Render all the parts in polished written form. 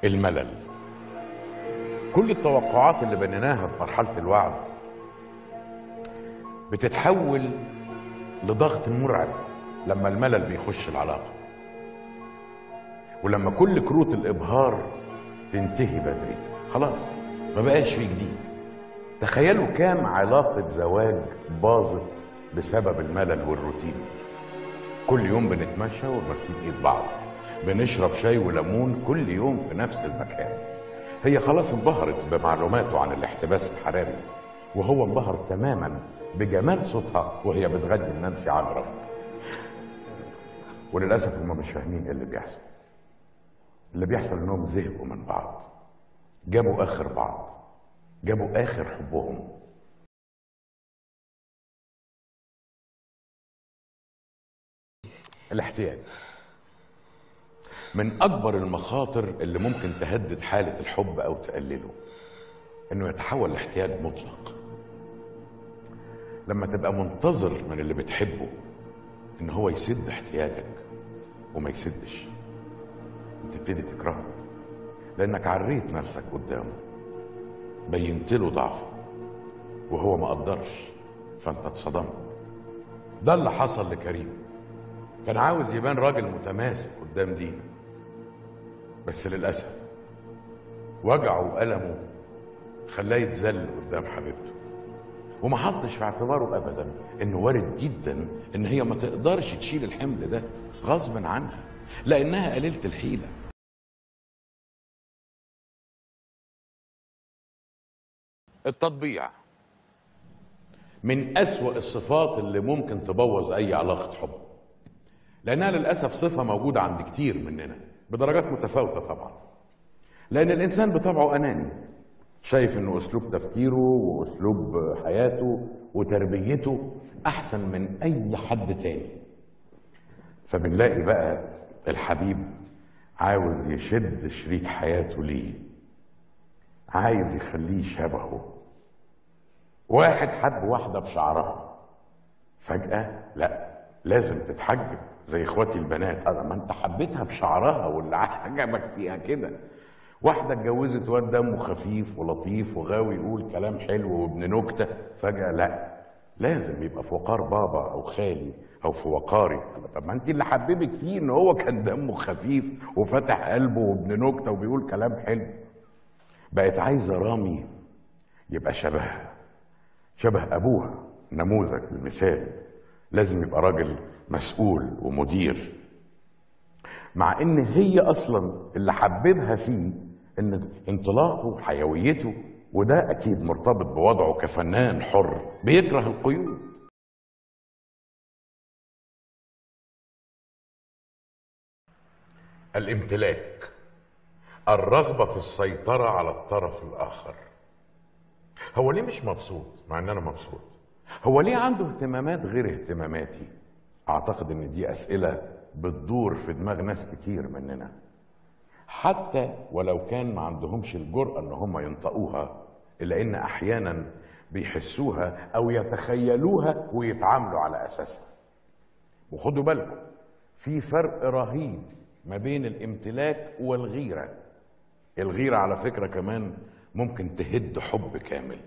الملل. كل التوقعات اللي بنيناها في مرحلة الوعد بتتحول لضغط مرعب لما الملل بيخش العلاقة، ولما كل كروت الإبهار تنتهي بدري خلاص ما بقاش فيه جديد. تخيلوا كام علاقة زواج باظت بسبب الملل والروتين. كل يوم بنتمشى وماسكين ايد بعض، بنشرب شاي وليمون كل يوم في نفس المكان. هي خلاص انبهرت بمعلوماته عن الاحتباس الحراري، وهو انبهر تماما بجمال صوتها وهي بتغني لنانسي عجرم. وللاسف هم مش فاهمين ايه اللي بيحصل. اللي بيحصل انهم زهقوا من بعض، جابوا اخر بعض، جابوا اخر حبهم. الاحتياج من اكبر المخاطر اللي ممكن تهدد حالة الحب او تقلله، انه يتحول لاحتياج مطلق. لما تبقى منتظر من اللي بتحبه ان هو يسد احتياجك وما يسدش، تبتدي تكرهه لانك عريت نفسك قدامه، بينت له ضعفك وهو ما قدرش، فانت اتصدمت. ده اللي حصل لكريم. كان عاوز يبان راجل متماسك قدام دينا، بس للاسف وجعه وألمه خلاه يتذل قدام حبيبته، وما حطش في اعتباره ابدا انه وارد جدا ان هي ما تقدرش تشيل الحمل ده غصب عنها لانها قليلة الحيلة. التطبيع من أسوأ الصفات اللي ممكن تبوظ أي علاقة حب، لأنها للأسف صفة موجودة عند كتير مننا بدرجات متفاوتة طبعا. لأن الإنسان بطبعه أناني، شايف إنه أسلوب تفكيره وأسلوب حياته وتربيته أحسن من أي حد تاني. فبنلاقي بقى الحبيب عاوز يشد شريك حياته ليه، عايز يخليه شبهه. واحد حب واحدة بشعرها، فجأة لا لازم تتحجب زي اخواتي البنات. ما انت حبيتها بشعرها واللي عجبك فيها كده. واحدة اتجوزت واد دمه خفيف ولطيف وغاوي يقول كلام حلو وابن نكتة، فجأة لا لازم يبقى في وقار بابا او خالي او في وقاري. طب ما انت اللي حببك فيه ان هو كان دمه خفيف وفتح قلبه وابن نكتة وبيقول كلام حلو. بقت عايزة رامي يبقى شبه ابوها، نموذج المثالي، لازم يبقى راجل مسؤول ومدير، مع ان هي اصلا اللي حببها فيه ان انطلاقه وحيويته، وده اكيد مرتبط بوضعه كفنان حر بيكره القيود. الامتلاك، الرغبة في السيطرة على الطرف الآخر. هو ليه مش مبسوط مع ان انا مبسوط؟ هو ليه عنده اهتمامات غير اهتماماتي؟ اعتقد ان دي اسئلة بتدور في دماغ ناس كتير مننا، حتى ولو كان ما عندهمش الجرأة ان هم ينطقوها، الا ان احيانا بيحسوها او يتخيلوها ويتعاملوا على اساسها. وخدوا بالكم في فرق رهيب ما بين الامتلاك والغيرة. الغيرة على فكرة كمان ممكن تهد حب كامل،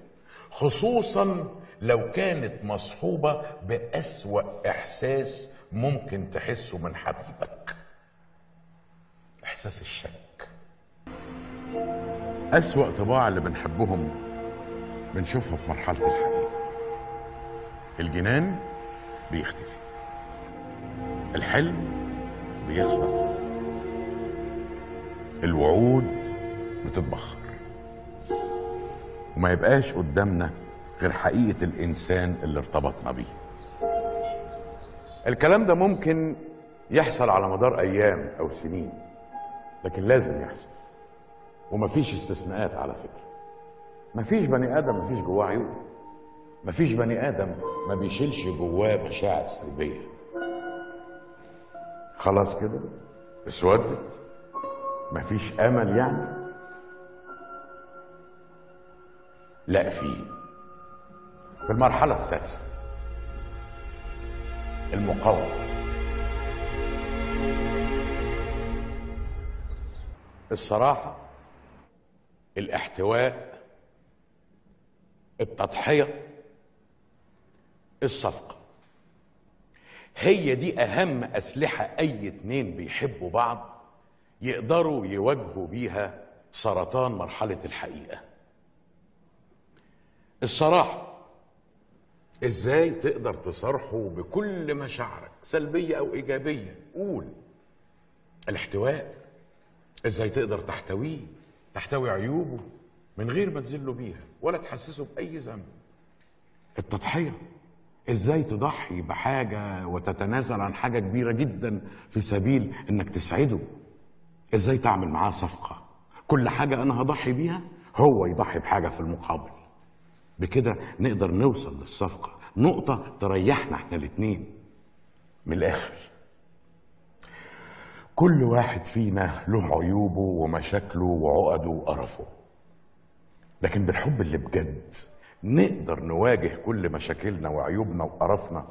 خصوصا لو كانت مصحوبة بأسوأ إحساس ممكن تحسه من حبيبك، إحساس الشك. أسوأ طباع اللي بنحبهم بنشوفها في مرحلة الحقيقة. الجنان بيختفي، الحلم بيخلص، الوعود بتتبخر، وما يبقاش قدامنا غير حقيقة الإنسان اللي ارتبطنا بيه. الكلام ده ممكن يحصل على مدار أيام أو سنين، لكن لازم يحصل، ومفيش استثناءات على فكرة. مفيش بني آدم مفيش جواه عيوب، مفيش بني آدم ما بيشيلش جواه مشاعر سلبية. خلاص كده اسودت، مفيش أمل يعني؟ لا، في المرحلة السادسة المقاومة. الصراحة، الاحتواء، التضحية، الصفقة. هي دي أهم أسلحة أي اتنين بيحبوا بعض يقدروا يواجهوا بيها سرطان مرحلة الحقيقة. الصراحة، ازاي تقدر تصارحه بكل مشاعرك سلبية أو إيجابية، قول. الاحتواء، ازاي تقدر تحتوي عيوبه من غير ما تذله بيها ولا تحسسه بأي ذنب. التضحية، ازاي تضحي بحاجة وتتنازل عن حاجة كبيرة جدا في سبيل انك تسعده. ازاي تعمل معاه صفقة، كل حاجة انا هضحي بيها هو يضحي بحاجة في المقابل. بكده نقدر نوصل للصفقة، نقطة تريحنا احنا الاتنين. من الاخر، كل واحد فينا له عيوبه ومشاكله وعقده وقرفه، لكن بالحب اللي بجد نقدر نواجه كل مشاكلنا وعيوبنا وقرفنا